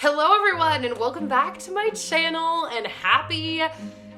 Hello everyone and welcome back to my channel and happy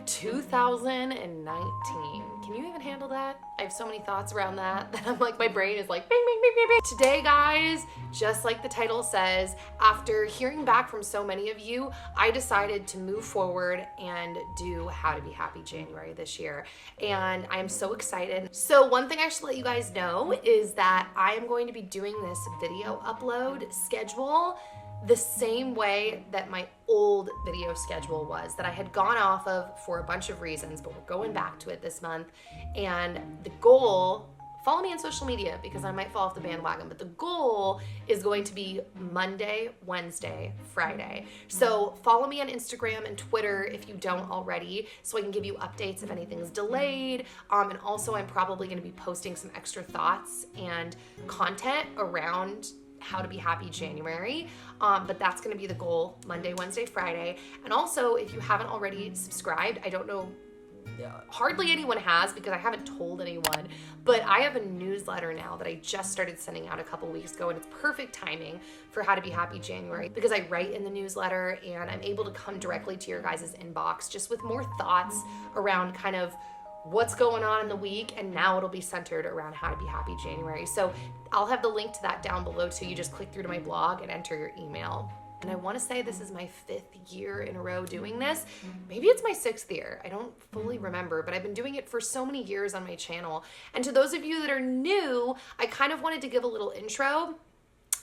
2019. Can you even handle that? I have so many thoughts around that I'm like, my brain is like bing, bing, bing, bing, bing. Today, guys, just like the title says, after hearing back from so many of you, I decided to move forward and do How to Be Happy January this year. And I'm so excited. So one thing I should let you guys know is that I am going to be doing this video upload schedule the same way that my old video schedule was, that I had gone off of for a bunch of reasons, but we're going back to it this month. And the goal, follow me on social media because I might fall off the bandwagon, but the goal is going to be Monday, Wednesday, Friday. So follow me on Instagram and Twitter if you don't already, so I can give you updates if anything's delayed. And also I'm probably gonna be posting some extra thoughts and content around How to Be Happy January, but that's gonna be the goal, Monday, Wednesday, Friday. And also, if you haven't already subscribed, I don't know, hardly anyone has because I haven't told anyone, but I have a newsletter now that I just started sending out a couple weeks ago, and it's perfect timing for How to Be Happy January because I write in the newsletter and I'm able to come directly to your guys' inbox just with more thoughts around kind of what's going on in the week, and now it'll be centered around How to Be Happy January. So I'll have the link to that down below too. You just click through to my blog and enter your email. And I want to say this is my 5th year in a row doing this. Maybe it's my 6th year. I don't fully remember, but I've been doing it for so many years on my channel. And to those of you that are new, I kind of wanted to give a little intro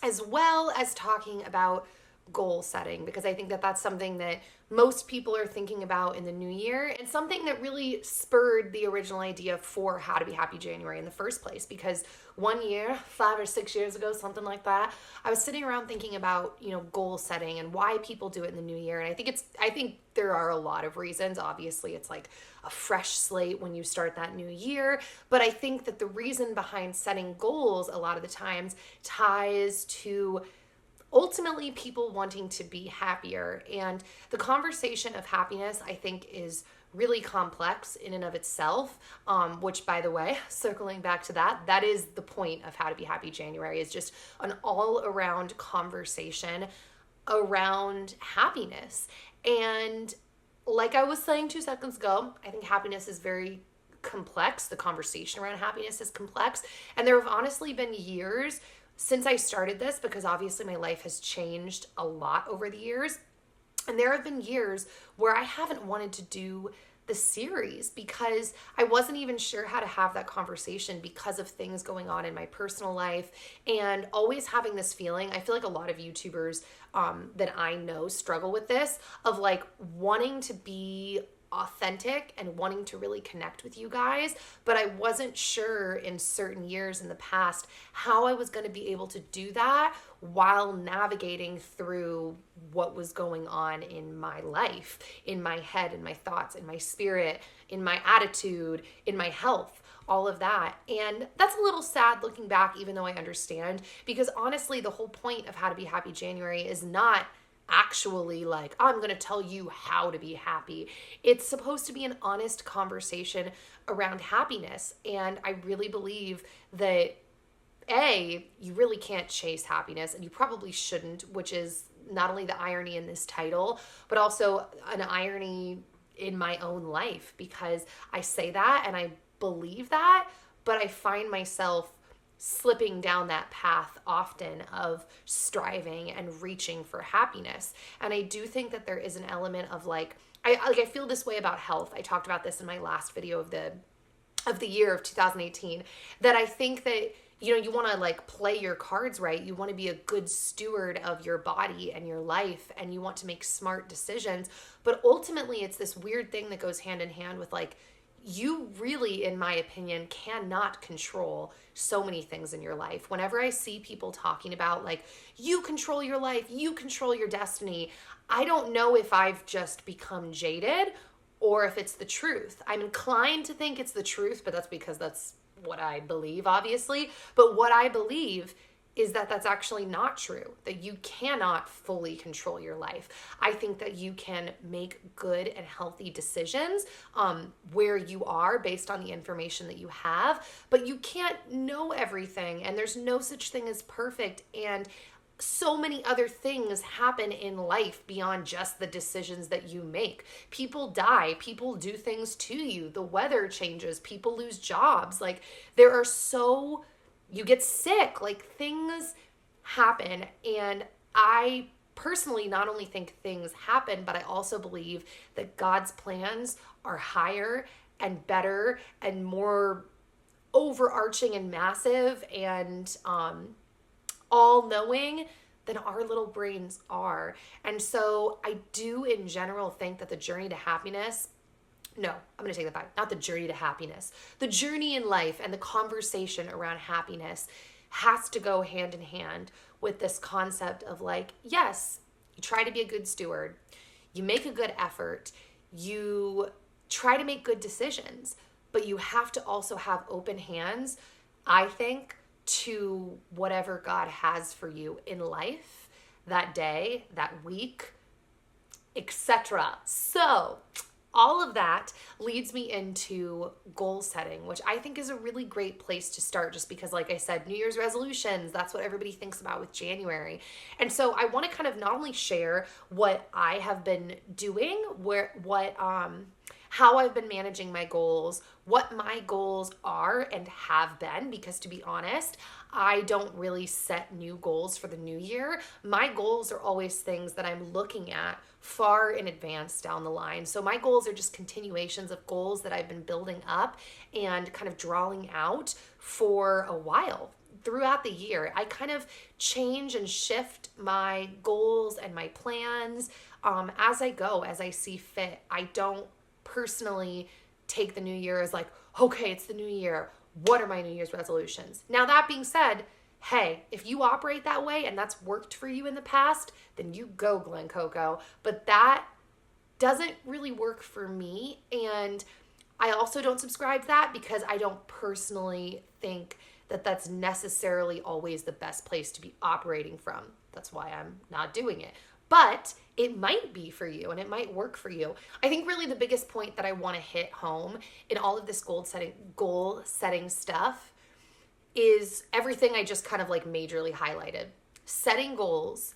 as well as talking about goal setting, because I think that that's something that most people are thinking about in the new year, and something that really spurred the original idea for How to Be Happy January in the first place. Because one year, 5 or 6 years ago, something like that, I was sitting around thinking about, goal setting and why people do it in the new year. And I think there are a lot of reasons. Obviously, it's like a fresh slate when you start that new year. But I think that the reason behind setting goals a lot of the times ties to ultimately people wanting to be happier. And the conversation of happiness, I think, is really complex in and of itself, which, by the way, circling back to that is the point of How to Be Happy January, is just an all-around conversation around happiness. And like I was saying 2 seconds ago, I think happiness is very complex. The conversation around happiness is complex. And there have honestly been years since I started this, because obviously my life has changed a lot over the years. And there have been years where I haven't wanted to do the series because I wasn't even sure how to have that conversation because of things going on in my personal life, and always having this feeling. I feel like a lot of YouTubers that I know struggle with this, of like wanting to be authentic and wanting to really connect with you guys, but I wasn't sure in certain years in the past how I was going to be able to do that while navigating through what was going on in my life, in my head, in my thoughts, in my spirit, in my attitude, in my health, all of that. And that's a little sad looking back, even though I understand, because honestly, the whole point of How to Be Happy January is not actually like, I'm going to tell you how to be happy. It's supposed to be an honest conversation around happiness. And I really believe that you really can't chase happiness, and you probably shouldn't, which is not only the irony in this title, but also an irony in my own life, because I say that and I believe that, but I find myself slipping down that path often of striving and reaching for happiness. And I do think that there is an element of I feel this way about health. I talked about this in my last video of the year of 2018, that I think that you want to play your cards right. You want to be a good steward of your body and your life, and you want to make smart decisions. But ultimately, it's this weird thing that goes hand in hand with you really, in my opinion, cannot control so many things in your life. Whenever I see people talking about you control your life, you control your destiny, I don't know if I've just become jaded or if it's the truth. I'm inclined to think it's the truth, but that's because that's what I believe, obviously. But what I believe is that that's actually not true, that you cannot fully control your life. I think that you can make good and healthy decisions where you are based on the information that you have, but you can't know everything, and there's no such thing as perfect. And so many other things happen in life beyond just the decisions that you make. People die, people do things to you, the weather changes, people lose jobs. Like you get sick, like things happen. And I personally not only think things happen, but I also believe that God's plans are higher and better and more overarching and massive and all-knowing than our little brains are. And so I do in general think that the journey to happiness, no, I'm going to take that back. Not the journey to happiness. The journey in life and the conversation around happiness has to go hand in hand with this concept of like, yes, you try to be a good steward. You make a good effort. You try to make good decisions, but you have to also have open hands, I think, to whatever God has for you in life, that day, that week, etc. So all of that leads me into goal setting, which I think is a really great place to start, just because, like I said, New Year's resolutions, that's what everybody thinks about with January. And so I want to kind of not only share what I have been doing, how I've been managing my goals, what my goals are and have been, because to be honest, I don't really set new goals for the new year. My goals are always things that I'm looking at far in advance down the line. So my goals are just continuations of goals that I've been building up and kind of drawing out for a while. Throughout the year, I kind of change and shift my goals and my plans as I go, as I see fit. I don't personally take the new year as like, okay, it's the new year. What are my New Year's resolutions? Now, that being said, hey, if you operate that way and that's worked for you in the past, then you go, Glen Coco. But that doesn't really work for me. And I also don't subscribe to that because I don't personally think that that's necessarily always the best place to be operating from. That's why I'm not doing it. But it might be for you and it might work for you. I think really the biggest point that I want to hit home in all of this goal setting stuff is everything I just kind of like majorly highlighted. Setting goals,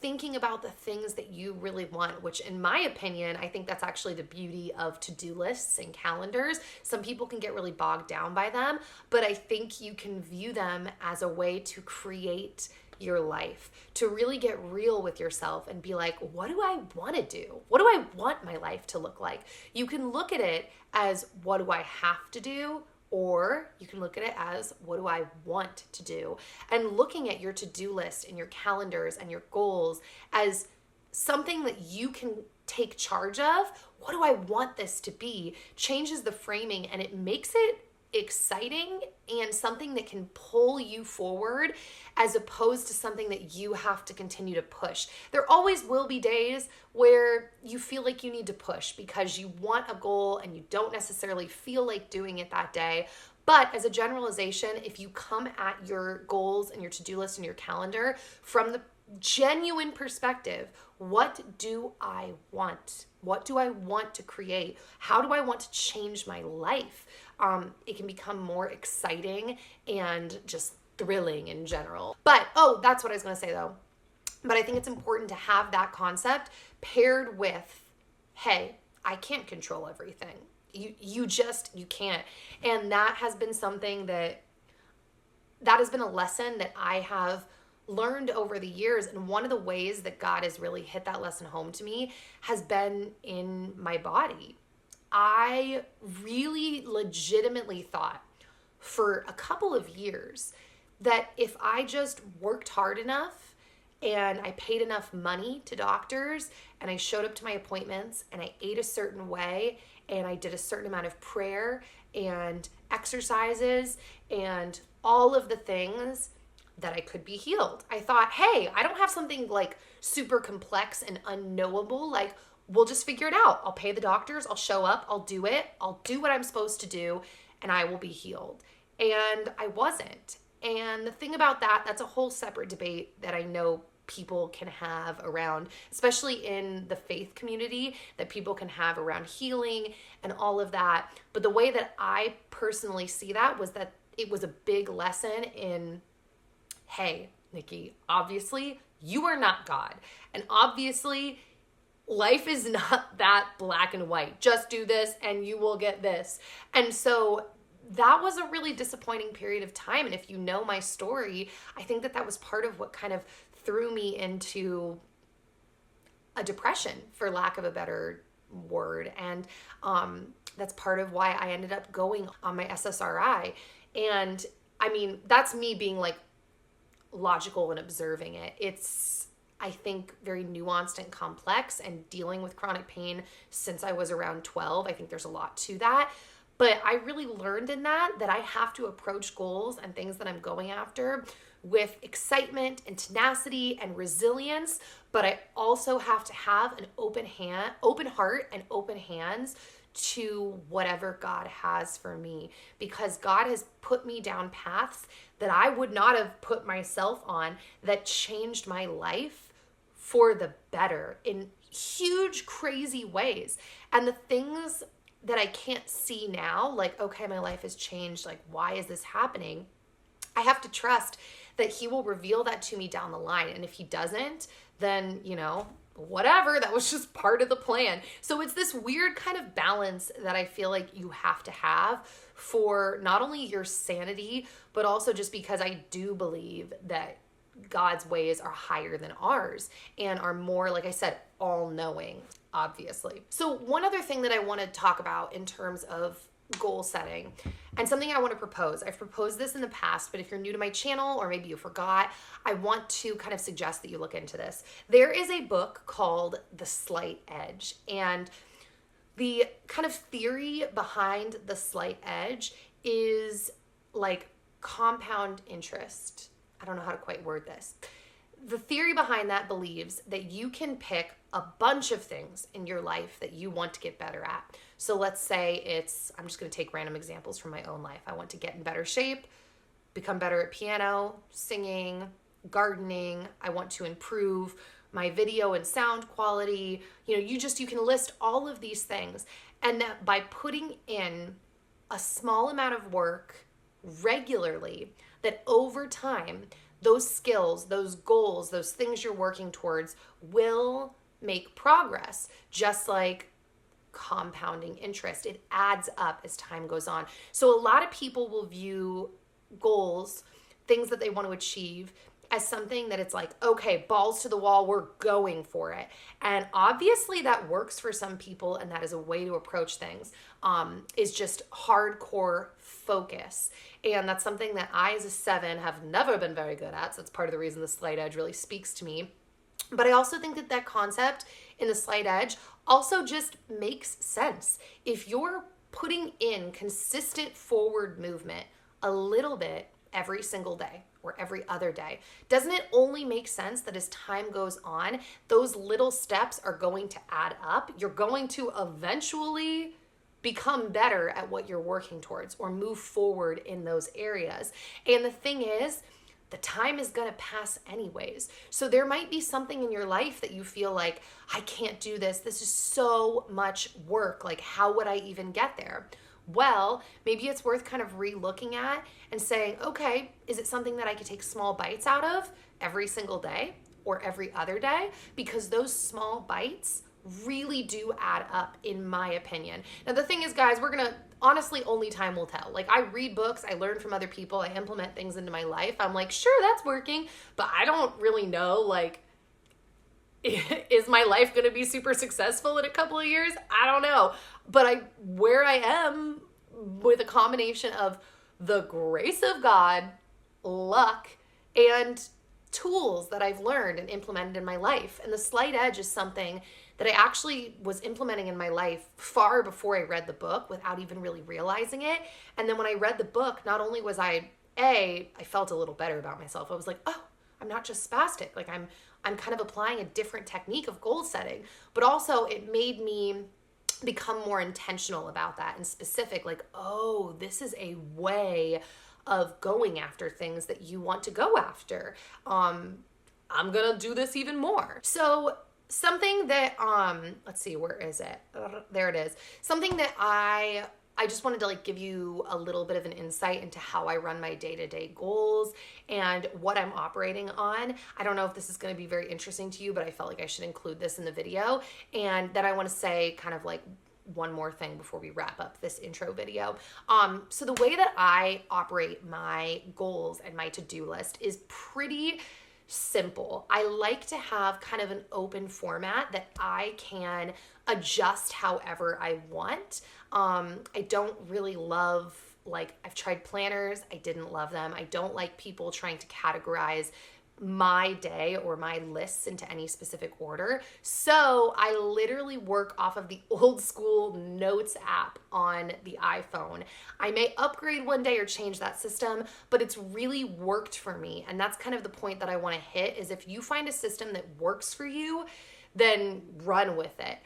thinking about the things that you really want, which in my opinion, I think that's actually the beauty of to-do lists and calendars. Some people can get really bogged down by them, but I think you can view them as a way to create your life, to really get real with yourself and be like, what do I want to do? What do I want my life to look like? You can look at it as, what do I have to do? Or you can look at it as, what do I want to do? And looking at your to-do list and your calendars and your goals as something that you can take charge of, what do I want this to be, changes the framing and it makes it exciting and something that can pull you forward as opposed to something that you have to continue to push. There always will be days where you feel like you need to push because you want a goal and you don't necessarily feel like doing it that day. But as a generalization, if you come at your goals and your to-do list and your calendar from the genuine perspective, what do I want? What do I want to create? How do I want to change my life? It can become more exciting and just thrilling in general. But, that's what I was going to say though. But I think it's important to have that concept paired with, hey, I can't control everything. You can't. And that has been something that has been a lesson that I have learned over the years. And one of the ways that God has really hit that lesson home to me has been in my body. I really legitimately thought for a couple of years that if I just worked hard enough and I paid enough money to doctors and I showed up to my appointments and I ate a certain way and I did a certain amount of prayer and exercises and all of the things, that I could be healed. I thought, hey, I don't have something like super complex and unknowable. Like, we'll just figure it out. I'll pay the doctors. I'll show up. I'll do it. I'll do what I'm supposed to do and I will be healed. And I wasn't. And the thing about that's a whole separate debate that I know people can have around, especially in the faith community, that people can have around healing and all of that. But the way that I personally see that was that it was a big lesson in, hey, Nikki, obviously you are not God. And obviously life is not that black and white. Just do this and you will get this. And so that was a really disappointing period of time. And if you know my story, I think that was part of what kind of threw me into a depression, for lack of a better word. And that's part of why I ended up going on my SSRI. And I mean, that's me being like logical and observing it. It's, I think, very nuanced and complex, and dealing with chronic pain since I was around 12. I think there's a lot to that. But I really learned in that I have to approach goals and things that I'm going after with excitement and tenacity and resilience, but I also have to have an open heart and open hands to whatever God has for me, because God has put me down paths that I would not have put myself on, that changed my life for the better in huge, crazy ways. And the things that I can't see now, like, okay, my life has changed, like, why is this happening? I have to trust that he will reveal that to me down the line. And if he doesn't, then, you know, whatever, that was just part of the plan. So it's this weird kind of balance that I feel like you have to have for not only your sanity, but also just because I do believe that God's ways are higher than ours and are more, like I said, all-knowing, obviously. So one other thing that I want to talk about in terms of goal setting, and something I want to propose. I've proposed this in the past, but if you're new to my channel or maybe you forgot, I want to kind of suggest that you look into this. There is a book called The Slight Edge, and the kind of theory behind the slight edge is like compound interest. I don't know how to quite word this. The theory behind that believes that you can pick a bunch of things in your life that you want to get better at. So let's say I'm just going to take random examples from my own life. I want to get in better shape, become better at piano, singing, gardening. I want to improve my video and sound quality. You know, you can list all of these things. And that by putting in a small amount of work regularly, that over time, those skills, those goals, those things you're working towards will make progress, just like compounding interest. It adds up as time goes on. So a lot of people will view goals, things that they want to achieve, as something that it's like, okay, balls to the wall, we're going for it. And obviously that works for some people, and that is a way to approach things, is just hardcore focus. And that's something that I, as a 7, have never been very good at. So that's part of the reason the slight edge really speaks to me. But I also think that concept in the slight edge also just makes sense. If you're putting in consistent forward movement a little bit every single day or every other day, doesn't it only make sense that as time goes on, those little steps are going to add up? You're going to eventually become better at what you're working towards or move forward in those areas. And the thing is, the time is going to pass anyways. So there might be something in your life that you feel like, I can't do this. This is so much work. Like, how would I even get there? Well, maybe it's worth kind of re-looking at and saying, okay, is it something that I could take small bites out of every single day or every other day? Because those small bites really do add up, in my opinion. Now, the thing is, guys, honestly, only time will tell. Like, I read books, I learn from other people, I implement things into my life. I'm like, sure, that's working, but I don't really know, like, is my life going to be super successful in a couple of years? I don't know. But where I am with a combination of the grace of God, luck, and tools that I've learned and implemented in my life. And the slight edge is something that I actually was implementing in my life far before I read the book without even really realizing it. And then when I read the book, not only was I felt a little better about myself. I was like, oh, I'm not just spastic. Like, I'm kind of applying a different technique of goal setting, but also it made me become more intentional about that and specific, like, oh, this is a way of going after things that you want to go after. I'm gonna do this even more. So something that, let's see, where is it? There it is. Something that I I just wanted to like give you a little bit of an insight into how I run my day-to-day goals and what I'm operating on. I don't know if this is going to be very interesting to you, but I felt like I should include this in the video. And then I want to say kind of like one more thing before we wrap up this intro video. So the way that I operate my goals and my to-do list is pretty simple. I like to have kind of an open format that I can adjust however I want. I don't really love, like, I've tried planners. I didn't love them. I don't like people trying to categorize my day or my lists into any specific order. So I literally work off of the old school notes app on the iPhone. I may upgrade one day or change that system, but it's really worked for me. And that's kind of the point that I want to hit, is if you find a system that works for you, then run with it.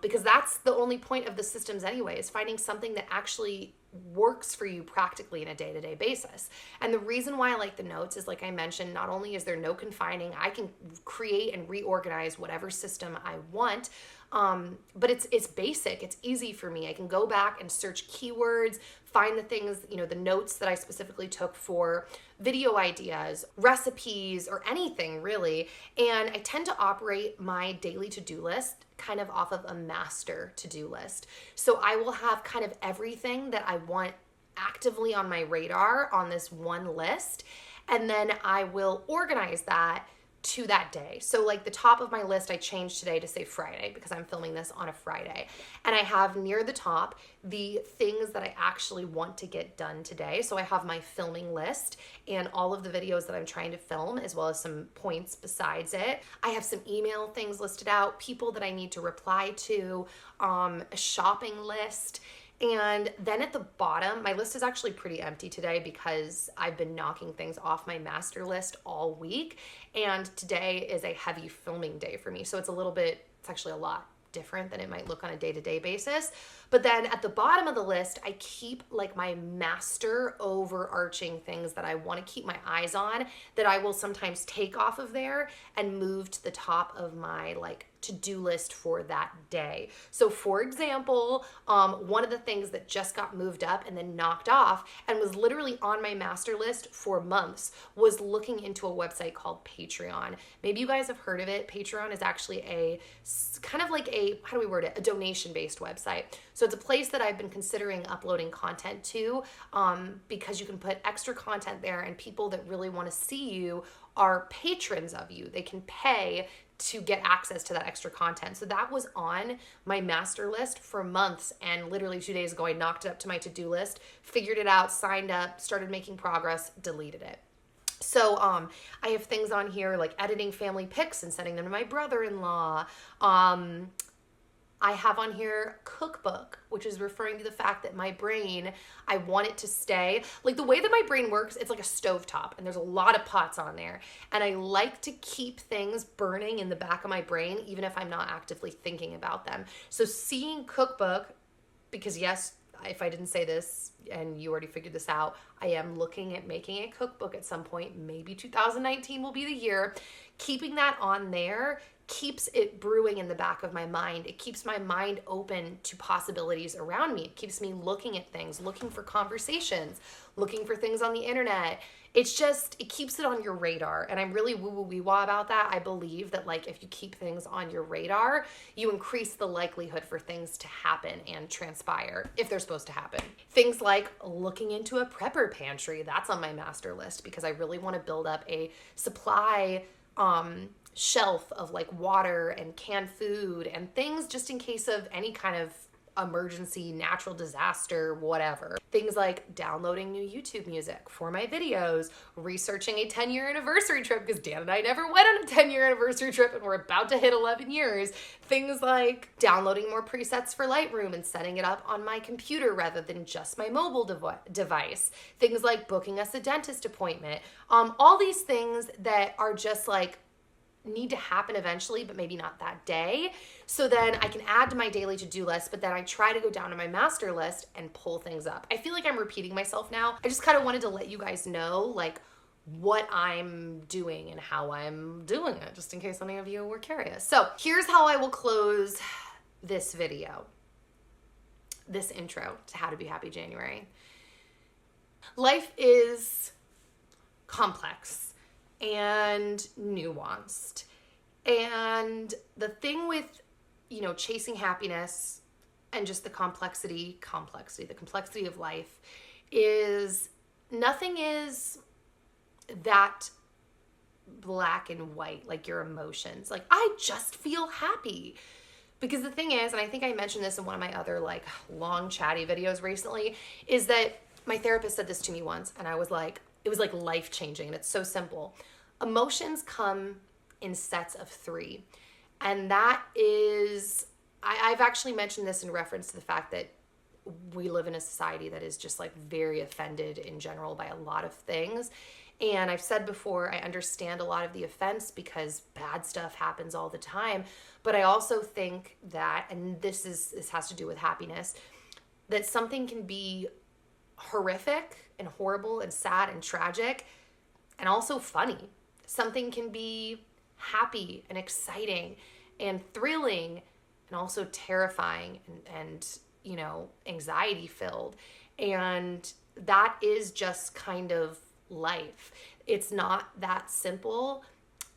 Because that's the only point of the systems anyway, is finding something that actually works for you practically in a day-to-day basis. And the reason why I like the notes is, like I mentioned, not only is there no confining, I can create and reorganize whatever system I want, but it's basic, it's easy for me. I can go back and search keywords, find the things, the notes that I specifically took for video ideas, recipes, or anything really. And I tend to operate my daily to-do list kind of off of a master to-do list. So I will have kind of everything that I want actively on my radar on this one list, and then I will organize that to that day. So like the top of my list, I changed today to say Friday because I'm filming this on a Friday. And I have near the top the things that I actually want to get done today. So I have my filming list and all of the videos that I'm trying to film, as well as some points besides it. I have some email things listed out, people that I need to reply to, a shopping list. And then at the bottom, my list is actually pretty empty today because I've been knocking things off my master list all week. And today is a heavy filming day for me. So it's actually a lot different than it might look on a day-to-day basis. But then at the bottom of the list, I keep like my master overarching things that I want to keep my eyes on, that I will sometimes take off of there and move to the top of my like to-do list for that day. So for example, one of the things that just got moved up and then knocked off and was literally on my master list for months was looking into a website called Patreon. Maybe you guys have heard of it. Patreon is actually a kind of like a donation-based website. So it's a place that I've been considering uploading content to, because you can put extra content there, and people that really want to see you are patrons of you. They can pay to get access to that extra content. So that was on my master list for months, and literally 2 days ago I knocked it up to my to-do list, figured it out, signed up, started making progress, deleted it. So I have things on here like editing family pics and sending them to my brother-in-law. I have on here cookbook, which is referring to the fact that my brain, I want it to stay. Like the way that my brain works, it's like a stovetop and there's a lot of pots on there. And I like to keep things burning in the back of my brain, even if I'm not actively thinking about them. So seeing cookbook, because yes, if I didn't say this and you already figured this out, I am looking at making a cookbook at some point. Maybe 2019 will be the year. Keeping that on there keeps it brewing in the back of my mind. It keeps my mind open to possibilities around me. It keeps me looking at things, looking for conversations, looking for things on the internet. It keeps it on your radar. And I'm really woo-woo-wee-wah about that. I believe that like if you keep things on your radar, you increase the likelihood for things to happen and transpire if they're supposed to happen. Things like looking into a prepper pantry, that's on my master list because I really want to build up a supply shelf of like water and canned food and things just in case of any kind of emergency, natural disaster, whatever. Things like downloading new YouTube music for my videos, researching a 10-year anniversary trip because Dan and I never went on a 10-year anniversary trip and we're about to hit 11 years. Things like downloading more presets for Lightroom and setting it up on my computer rather than just my mobile device. Things like booking us a dentist appointment. All these things that are just like need to happen eventually, but maybe not that day. So then I can add to my daily to-do list, but then I try to go down to my master list and pull things up. I feel like I'm repeating myself now. I just kind of wanted to let you guys know like what I'm doing and how I'm doing it, just in case any of you were curious. So here's how I will close this video. this intro to How to Be Happy January. Life is complex and nuanced. And the thing with, chasing happiness and just the complexity of life is nothing is that black and white, like your emotions. Like, I just feel happy. Because the thing is, and I think I mentioned this in one of my other like long chatty videos recently, is that my therapist said this to me once, and I was like, it was like life-changing, and it's so simple. Emotions come in sets of 3. And that is, I've actually mentioned this in reference to the fact that we live in a society that is just like very offended in general by a lot of things. And I've said before, I understand a lot of the offense because bad stuff happens all the time. But I also think that, and this has to do with happiness, that something can be horrific and horrible and sad and tragic and also funny. Something can be happy and exciting and thrilling and also terrifying and anxiety filled. And that is just kind of life. It's not that simple.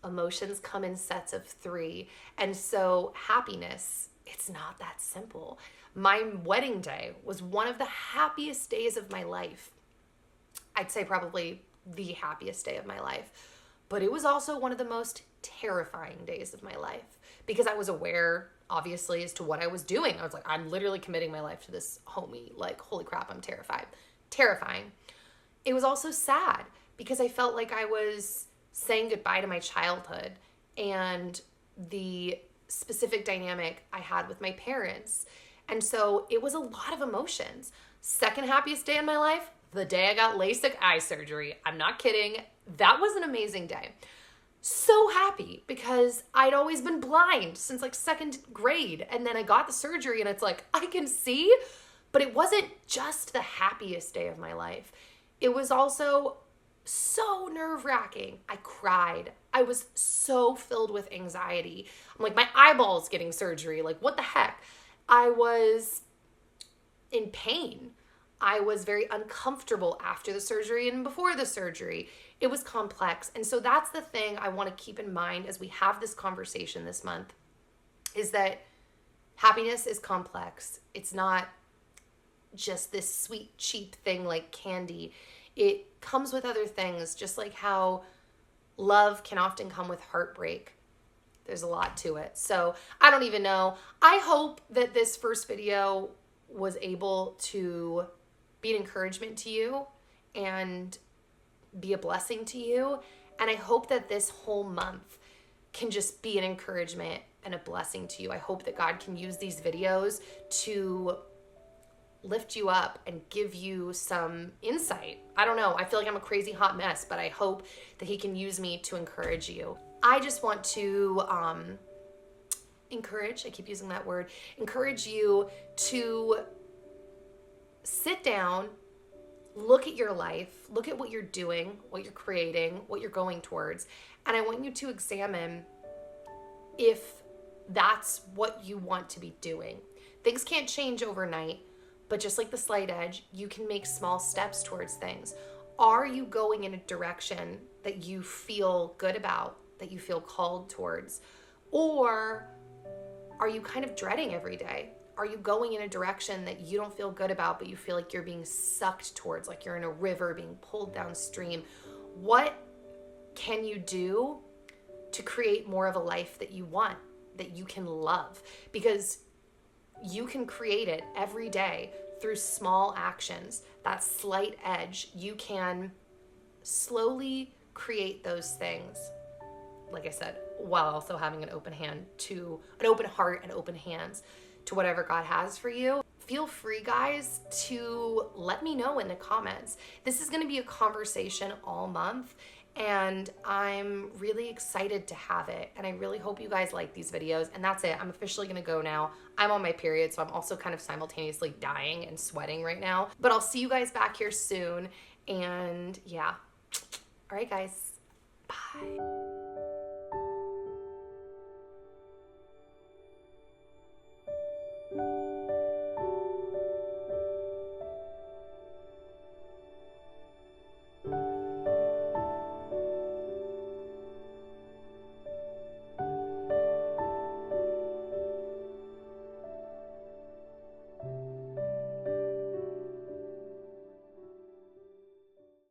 Emotions come in sets of 3. And so happiness, it's not that simple. My wedding day was one of the happiest days of my life. I'd say probably the happiest day of my life. But it was also one of the most terrifying days of my life because I was aware, obviously, as to what I was doing. I was like, I'm literally committing my life to this homie. Like, holy crap, I'm terrified. Terrifying. It was also sad because I felt like I was saying goodbye to my childhood and the specific dynamic I had with my parents. And so it was a lot of emotions. Second happiest day in my life, the day I got LASIK eye surgery. I'm not kidding. That was an amazing day. So happy because I'd always been blind since like 2nd grade. And then I got the surgery and it's like, I can see, but it wasn't just the happiest day of my life. It was also so nerve-wracking. I cried. I was so filled with anxiety. I'm like, my eyeball's getting surgery. Like, what the heck? I was in pain. I was very uncomfortable after the surgery and before the surgery. It was complex. And so that's the thing I want to keep in mind as we have this conversation this month, is that happiness is complex. It's not just this sweet, cheap thing like candy. It comes with other things, just like how love can often come with heartbreak. There's a lot to it. So I don't even know. I hope that this first video was able to be an encouragement to you and be a blessing to you. And I hope that this whole month can just be an encouragement and a blessing to you. I hope that God can use these videos to lift you up and give you some insight. I don't know. I feel like I'm a crazy hot mess, but I hope that he can use me to encourage you. I just want to encourage, I keep using that word, encourage you to sit down, look at your life, look at what you're doing, what you're creating, what you're going towards, and I want you to examine if that's what you want to be doing. Things can't change overnight, but just like the slight edge, you can make small steps towards things. Are you going in a direction that you feel good about, that you feel called towards? Or are you kind of dreading every day? Are you going in a direction that you don't feel good about, but you feel like you're being sucked towards, like you're in a river being pulled downstream? What can you do to create more of a life that you want, that you can love? Because you can create it every day through small actions. That slight edge, you can slowly create those things. Like I said, while also having an open heart and open hands to whatever God has for you. Feel free, guys, to let me know in the comments. This is going to be a conversation all month, and I'm really excited to have it. And I really hope you guys like these videos. And that's it. I'm officially going to go now. I'm on my period, so I'm also kind of simultaneously dying and sweating right now. But I'll see you guys back here soon. And yeah. All right, guys. Bye.